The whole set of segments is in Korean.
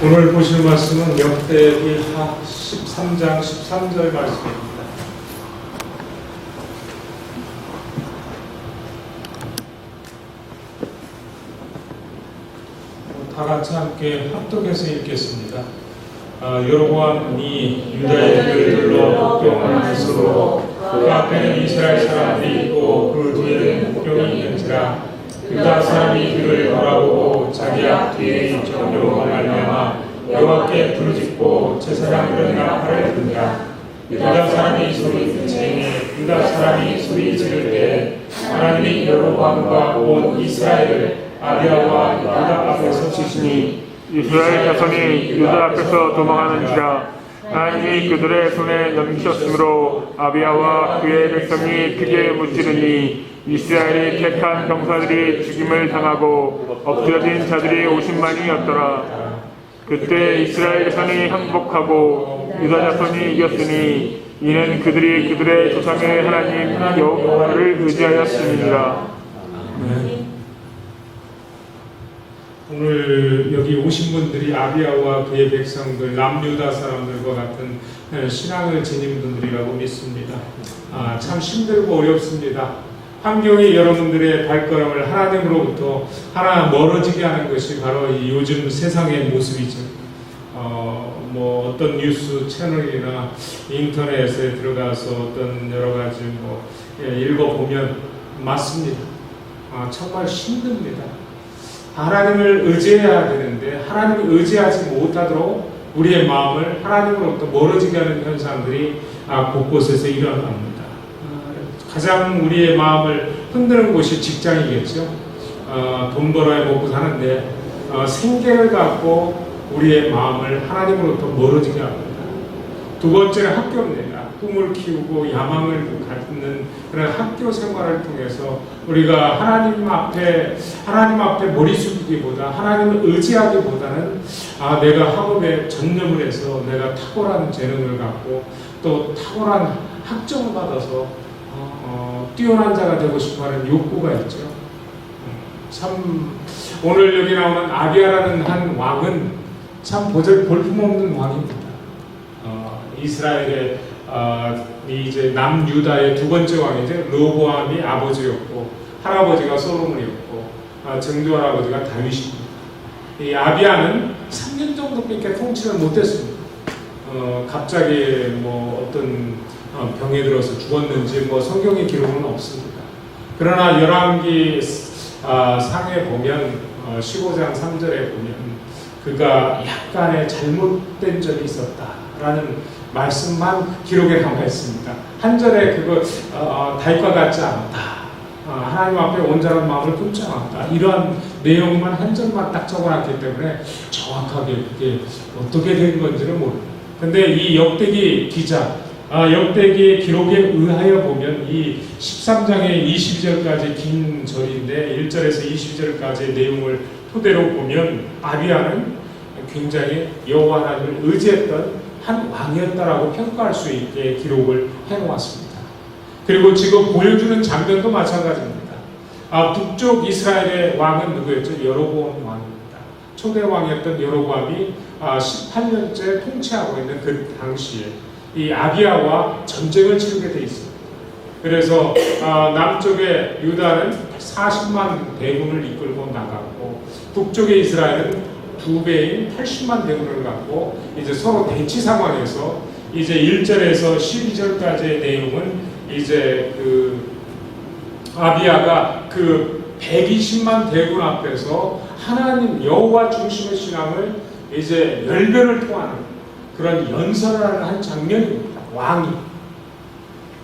오늘 보실 말씀은 역대기하 13장 13절 말씀입니다. 다 같이 함께 합독해서 읽겠습니다. 여로보암이 유다의 뜰들로 복병을 했으므로 그 앞에는 이스라엘 사람들이 있고 그 뒤에는 복병이 있는지라. 유다 사람이 그를 바라보고 자기 앞 뒤에 정욕으로 말미암아 여호와께 부르짖고 제사장들은 나팔을 든다. 유다 사람이 소리 지를 때 하나님이 여로보암과 온 이스라엘을 아비야와 유다 앞에서 치시니 이스라엘 자손이 유다 앞에서 도망하는지라. 하나님이 그들의 손에 넘기셨으므로 아비야와 그의 백성이 크게 무찌르니 이스라엘이 택한 병사들이 죽임을 당하고 엎드려진 자들이 50만이었더라. 그때 이스라엘 자손이 항복하고 유다 자손이 이겼으니 이는 그들이 그들의 조상의 하나님 여호와를 의지하였음이니라. 오늘 여기 오신 분들이 아비야와 그의 백성들, 남유다 사람들과 같은 신앙을 지닌 분들이라고 믿습니다. 참 힘들고 어렵습니다. 환경이 여러분들의 발걸음을 하나님으로부터 하나 멀어지게 하는 것이 바로 이 요즘 세상의 모습이죠. 어떤 뉴스 채널이나 인터넷에 들어가서 어떤 여러 가지 읽어보면 맞습니다. 정말 힘듭니다. 하나님을 의지해야 되는데 하나님을 의지하지 못하도록 우리의 마음을 하나님으로부터 멀어지게 하는 현상들이 곳곳에서 일어납니다. 가장 우리의 마음을 흔드는 곳이 직장이겠죠. 돈 벌어야 먹고 사는데 생계를 갖고 우리의 마음을 하나님으로부터 멀어지게 합니다. 두 번째는 학교입니다. 꿈을 키우고 야망을 갖는 그런 학교 생활을 통해서 우리가 하나님 앞에 머리 숙이기보다 하나님을 의지하기보다는 내가 학업에 전념을 해서 내가 탁월한 재능을 갖고 또 탁월한 학점을 받아서 뛰어난 자가 되고 싶어하는 욕구가 있죠. 참 오늘 여기 나오는 아비야라는 한 왕은 참 볼품없는 왕입니다. 이스라엘의 이제 남유다의 두 번째 왕이죠. 르호보암이 아버지였고 할아버지가 솔로몬이었고 증조 할아버지가 다윗입니다. 이 아비야는 3년 정도밖에 통치를 못했습니다. 갑자기 어떤 병에 들어서 죽었는지 성경의 기록은 없습니다. 그러나 열왕기 상에 보면 15장 3절에 보면 그가 약간의 잘못된 점이 있었다라는 말씀만 기록에 남아 있습니다. 한 절에 다윗과 같지 않다. 하나님 앞에 온전한 마음을 품지 않았다. 이러한 내용만 한 절만 딱 적어놨기 때문에 정확하게 그게 어떻게 된 건지를 모릅니다. 근데 이 역대기 기자, 역대기 기록에 의하여 보면 이 13장의 22절까지 긴 절인데 1절에서 22절까지의 내용을 토대로 보면 아비야는 굉장히 여호와 하나님을 의지했던 한 왕이었다라고 평가할 수 있게 기록을 해놓았습니다. 그리고 지금 보여주는 장면도 마찬가지입니다. 북쪽 이스라엘의 왕은 누구였죠? 여로보암 왕입니다. 초대 왕이었던 여로보암이 18년째 통치하고 있는 그 당시에 이 아비야와 전쟁을 치르게 돼 있습니다. 그래서 남쪽의 유다는 40만 대군을 이끌고 나갔고 북쪽의 이스라엘은 2배인 80만 대군을 갖고 이제 서로 대치 상황에서 이제 1절에서 12절까지의 내용은 이제 아비야가 120만 대군 앞에서 하나님 여호와 중심의 신앙을 이제 열변을 토하는 그런 연설을 하는 한 장면입니다. 왕이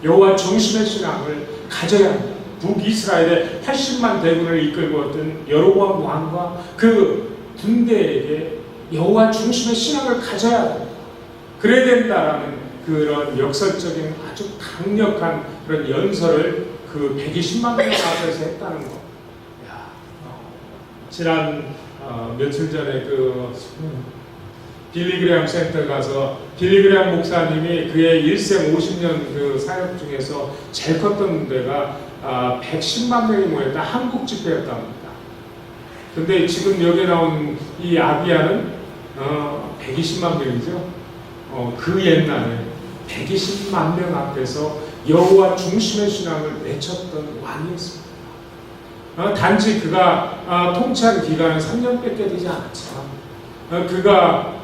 여호와 중심의 신앙을 가져야 합니다. 북이스라엘의 80만 대군을 이끌고 있던 여로보암 왕과 그 군대에게 여호와 중심의 신앙을 가져야 합니다. 그래야 된다라는 그런 역설적인 아주 강력한 그런 연설을 120만 명 앞에서 했다는 거. 지난 며칠 전에 빌리그레암 센터 가서 빌리그레암 목사님이 그의 일생 50년 사역 중에서 제일 컸던 데가 110만 명이 모였다. 한국 집회였답니다. 근데 지금 여기 나온 이 아비야는 120만 명이죠. 그 옛날에 120만 명 앞에서 여호와 중심의 신앙을 외쳤던 왕이었습니다. 단지 그가 통치한 기간은 3년밖에 되지 않았지만 그가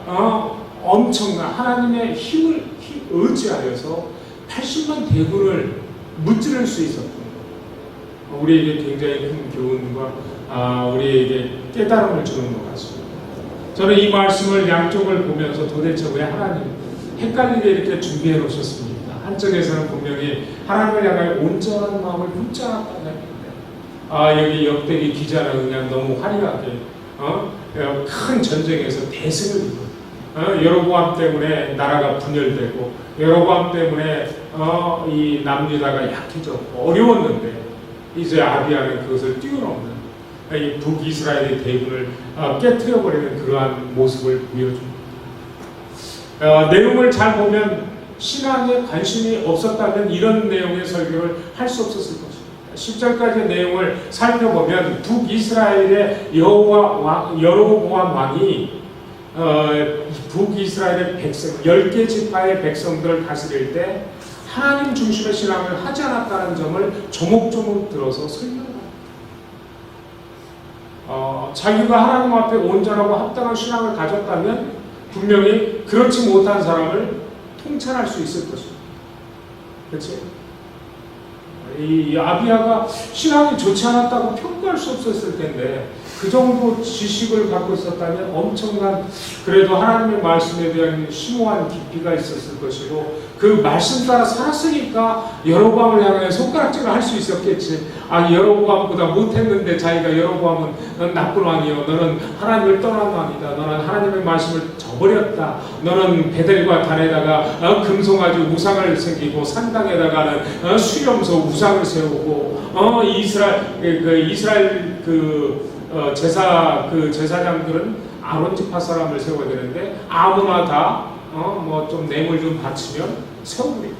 엄청난 하나님의 힘을 의지하여서 80만 대군을 무찌를 수 있었던 것, 우리에게 굉장히 큰 교훈과 우리에게 깨달음을 주는 것 같습니다. 저는 이 말씀을 양쪽을 보면서 도대체 왜 하나님 헷갈리게 이렇게 준비해 놓으셨습니까? 한쪽에서는 분명히 하나님을 향하여 온전한 마음을 붙잡았다는 했는데 여기 역대기 기자는 그냥 너무 화려하게 큰 전쟁에서 대승을 이루고 여로보암 때문에 나라가 분열되고 여로보암 때문에 이 남유다가 약해졌고 어려웠는데 이제 아비야는 그것을 뛰어넘는 이 북이스라엘의 대군을 깨트려버리는 그러한 모습을 보여줍니다. 내용을 잘 보면 신앙에 관심이 없었다면 이런 내용의 설교를 할 수 없었을 것입니다. 10절까지의 내용을 살펴보면 북이스라엘의 여로보암 왕이 북이스라엘의 백성 10개 지파의 백성들을 다스릴 때 하나님 중심의 신앙을 하지 않았다는 점을 조목조목 들어서 설명합니다. 자기가 하나님 앞에 온전하고 합당한 신앙을 가졌다면 분명히 그렇지 못한 사람을 통찰할 수 있을 것입니다. 그렇지? 이 아비야가 신앙이 좋지 않았다고 평가할 수 없었을 텐데 그 정도 지식을 갖고 있었다면 엄청난 그래도 하나님의 말씀에 대한 심오한 깊이가 있었을 것이고 그 말씀 따라 살았으니까 여로보암을 향해 손가락질을 할 수 있었겠지. 여로보암보다 못했는데 자기가 여로보암은 넌 나쁜 왕이요, 너는 하나님을 떠난 왕이다, 너는 하나님의 말씀을 저버렸다, 너는 베델과 단에다가 금송아지 우상을 새기고 산당에다가는 수염소 우상을 세우고 이스라엘 제사장들은 아론 지파 사람을 세워야 되는데 아무나 다 좀 뇌물 좀 바치면 세워버리고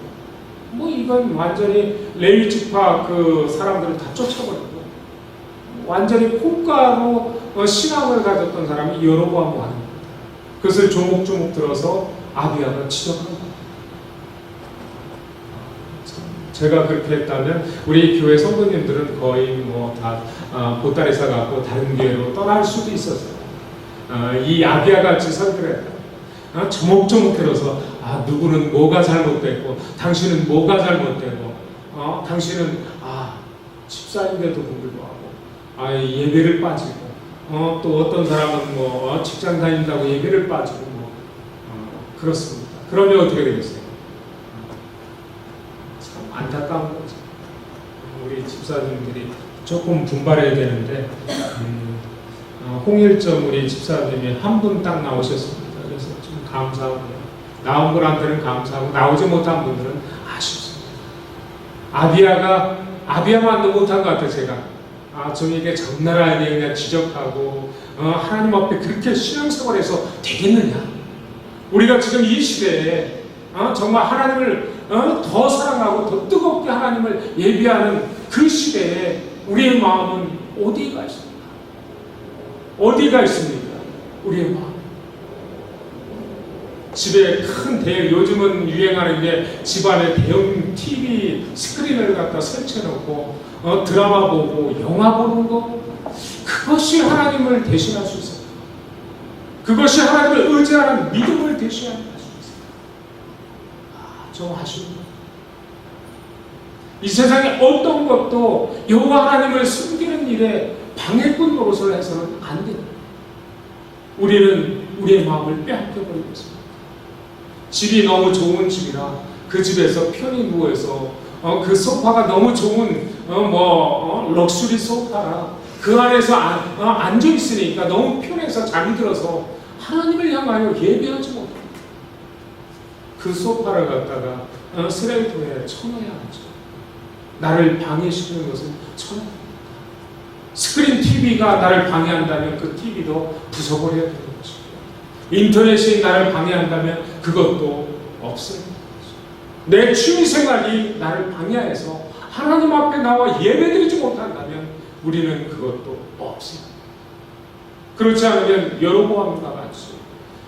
이건 완전히 레위 지파 그 사람들을 다 쫓아버리고 완전히 콩가루 신앙을 가졌던 사람이 여로보암 왕입니다. 그것을 조목조목 들어서 아비야가 지적합니다. 제가 그렇게 했다면 우리 교회 성도님들은 거의 다 보따리 싸갖고 다른 교회로 떠날 수도 있었어요. 이 아비야 같이 설교를 했다. 조목조목 들어서 누구는 뭐가 잘못됐고 당신은 뭐가 잘못되고 당신은 집사인데도 불구하고 예배를 빠지고 또 어떤 사람은 직장 다닌다고 예배를 빠지고 그렇습니다. 그러면 어떻게 되겠어요? 안타까운 거죠. 우리 집사님들이 조금 분발해야 되는데 홍일점 우리 집사님이 한 분 딱 나오셨습니다. 그래서 좀 감사하고 나온 분한테는 감사하고 나오지 못한 분들은 아쉽습니다. 아비야만 못한 것 같아요. 제가 좀 이게 적나라하게 그냥 지적하고 하나님 앞에 그렇게 신앙생활해서 되겠느냐? 우리가 지금 이 시대에 정말 하나님을 더 사랑하고 더 뜨겁게 하나님을 예비하는 그 시대에 우리의 마음은 어디가 있습니까? 어디가 있습니까? 우리의 마음. 집에 요즘은 유행하는 게 집안에 대형 TV 스크린을 갖다 설치해놓고 드라마 보고 영화 보는 거, 그것이 하나님을 대신할 수 있어요. 그것이 하나님을 의지하는 믿음을 대신할 수 있어요. 좀 아쉽네요. 이 세상에 어떤 것도 여호와 하나님을 숨기는 일에 방해꾼 노릇을 해서는 안 됩니다. 우리는 우리의 마음을 빼앗겨버리고 있습니다. 집이 너무 좋은 집이라 그 집에서 편히 누워서 그 소파가 너무 좋은 럭셔리 소파라 그 안에서 앉아 있으니까 너무 편해서 잠이 들어서 하나님을 향하여 예배하지 못합니다. 그 소파를 갖다가 쓰레기통에 쳐넣어야 하죠. 나를 방해시키는 것은 쳐넣어야 합니다. 스크린 TV가 나를 방해한다면 그 TV도 부숴버려야 되는 것입니다. 인터넷이 나를 방해한다면 그것도 없애야 되는 것입니다. 내 취미생활이 나를 방해해서 하나님 앞에 나와 예배드리지 못한다면 우리는 그것도 없애야 합니다. 그렇지 않으면 여로보암과 같이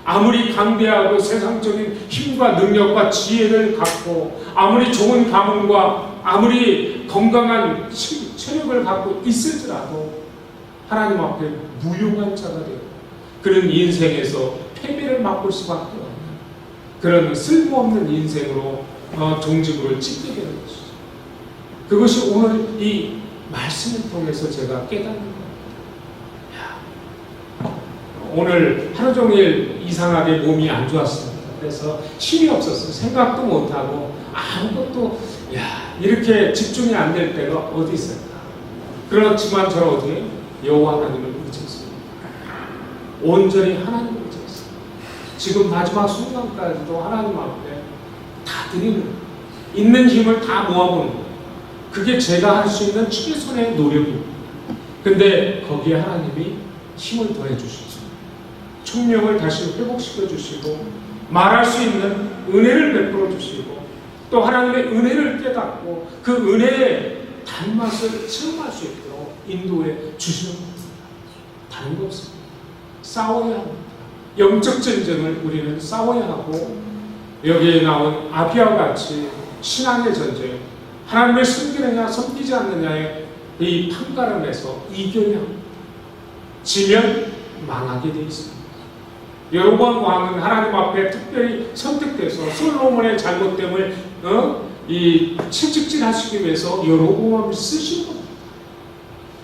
아무리 강대하고 세상적인 힘과 능력과 지혜를 갖고 아무리 좋은 가문과 아무리 건강한 체력을 갖고 있을지라도 하나님 앞에 무용한 자가 되고 그런 인생에서 패배를 맛볼 수밖에 없는 그런 쓸모없는 인생으로 종지부를 찍게 되는 것이죠. 그것이 오늘 이 말씀을 통해서 제가 깨닫는 겁니다. 오늘 하루 종일 이상하게 몸이 안 좋았습니다. 그래서 힘이 없었어요. 생각도 못하고 아무것도 이렇게 집중이 안 될 때가 어디 있을까. 그렇지만 저는 어떻게 여호와 하나님을 의지했습니다. 온전히 하나님을 의지했습니다. 지금 마지막 순간까지도 하나님 앞에 다 드리는 있는 힘을 다 모아보는 거예요. 그게 제가 할 수 있는 최선의 노력입니다. 근데 거기에 하나님이 힘을 더해 주시죠. 총명을 다시 회복시켜 주시고 말할 수 있는 은혜를 베풀어 주시고 또 하나님의 은혜를 깨닫고 그 은혜의 단맛을 체험할 수 있도록 인도해 주시는 겁니다. 다른 거 없습니다. 싸워야 합니다. 영적 전쟁을 우리는 싸워야 하고 여기에 나온 아비아와 같이 신앙의 전쟁, 하나님을 섬기느냐 섬기지 않느냐의 이 판가름에서 이겨야 합니다. 지면 망하게 되어 있습니다. 여로보암 왕은 하나님 앞에 특별히 선택돼서 솔로몬의 잘못됨을 채찍질하시기 위해서 여로보암을 쓰신 겁니다.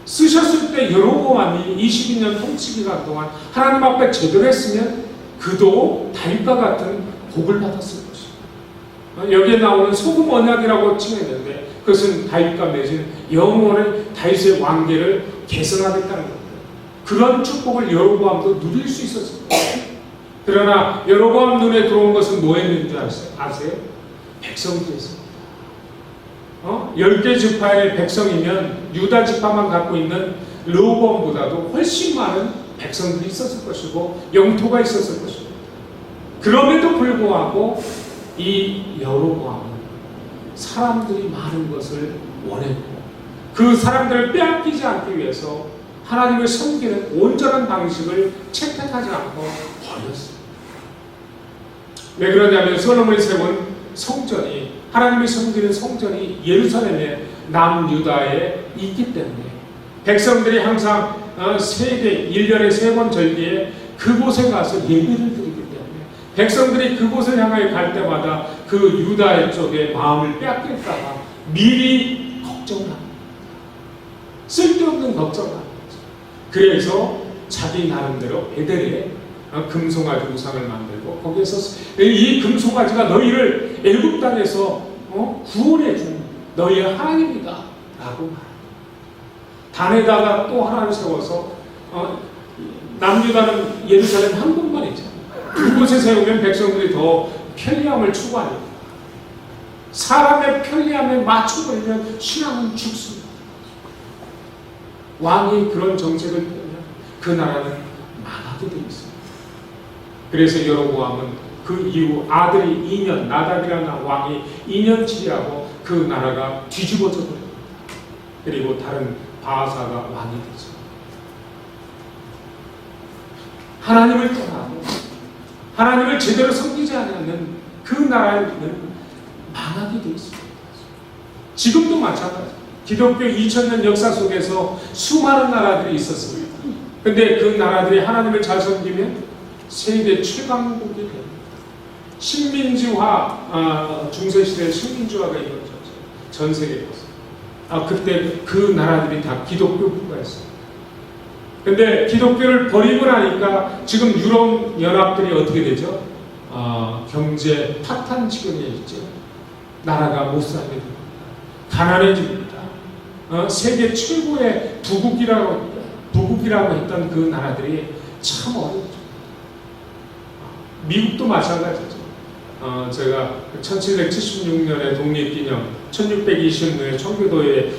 쓰셨을 때 여로보암이 22년 통치기간 동안 하나님 앞에 제대로 했으면 그도 다윗과 같은 복을 받았을 것입니다. 여기에 나오는 소금 언약이라고 칭했는데 그것은 다윗과 맺은 영원의 다윗의 왕계를 계승하겠다는 겁니다. 그런 축복을 여로보암도 누릴 수 있었습니다. 그러나 여로보암 눈에 들어온 것은 뭐였는지 아세요? 백성들이었습니다. 10개 지파의 백성이면 유다 지파만 갖고 있는 르호보암보다도 훨씬 많은 백성들이 있었을 것이고 영토가 있었을 것입니다. 그럼에도 불구하고 이 여로보암은 사람들이 많은 것을 원했고 그 사람들을 빼앗기지 않기 위해서 하나님을 섬기는 온전한 방식을 채택하지 않고 버렸습니다. 왜 그러냐면 솔로몬이 세운 성전이 하나님을 섬기는 성전이 예루살렘의 남유다에 있기 때문에 백성들이 항상 1년에 3번 절기에 그곳에 가서 예배를 드리기 때문에 백성들이 그곳을 향하여 갈 때마다 그 유다 쪽의 마음을 빼앗길까봐 미리 걱정을 합니다. 쓸데없는 걱정을 합니다. 그래서 자기 나름대로 베델에 금송아지 우상을 만들고 거기에서 이 금송아지가 너희를 애굽 땅에서 구원해 준 너희의 하나님이다 라고 말합니다. 단에다가 또 하나를 세워서 남유다는 예루살렘 한 곳만 있잖아요. 그곳에 세우면 백성들이 더 편리함을 추구하니까 사람의 편리함에 맞춰버리면 신앙은 죽습니다. 왕이 그런 정책을 펴면 그 나라는 망하게 되어 있습니다. 그래서 여로보암은 그 이후 아들이 2년 나답이라는 왕이 2년 치리하고 그 나라가 뒤집어져 버립니다. 그리고 다른 바하사가 왕이 되죠. 하나님을 떠나고 하나님을 제대로 섬기지 않는 그 나라는 망하게 되어 있습니다. 지금도 마찬가지입니다. 기독교 2000년 역사 속에서 수많은 나라들이 있었습니다. 근데 그 나라들이 하나님을 잘 섬기면 세계 최강국이 됩니다. 식민지화, 중세시대 식민지화가 이루어졌죠. 전 세계에서. 그때 그 나라들이 다 기독교 국가였습니다. 근데 기독교를 버리고 나니까 지금 유럽 연합들이 어떻게 되죠? 경제 파탄 지경에 있죠. 나라가 못 살게 됩니다. 가난해집니다. 세계 최고의 부국이라고 했던 그 나라들이 참 어렵죠. 미국도 마찬가지죠. 제가 1776년에 독립기념 1620년에 청교도에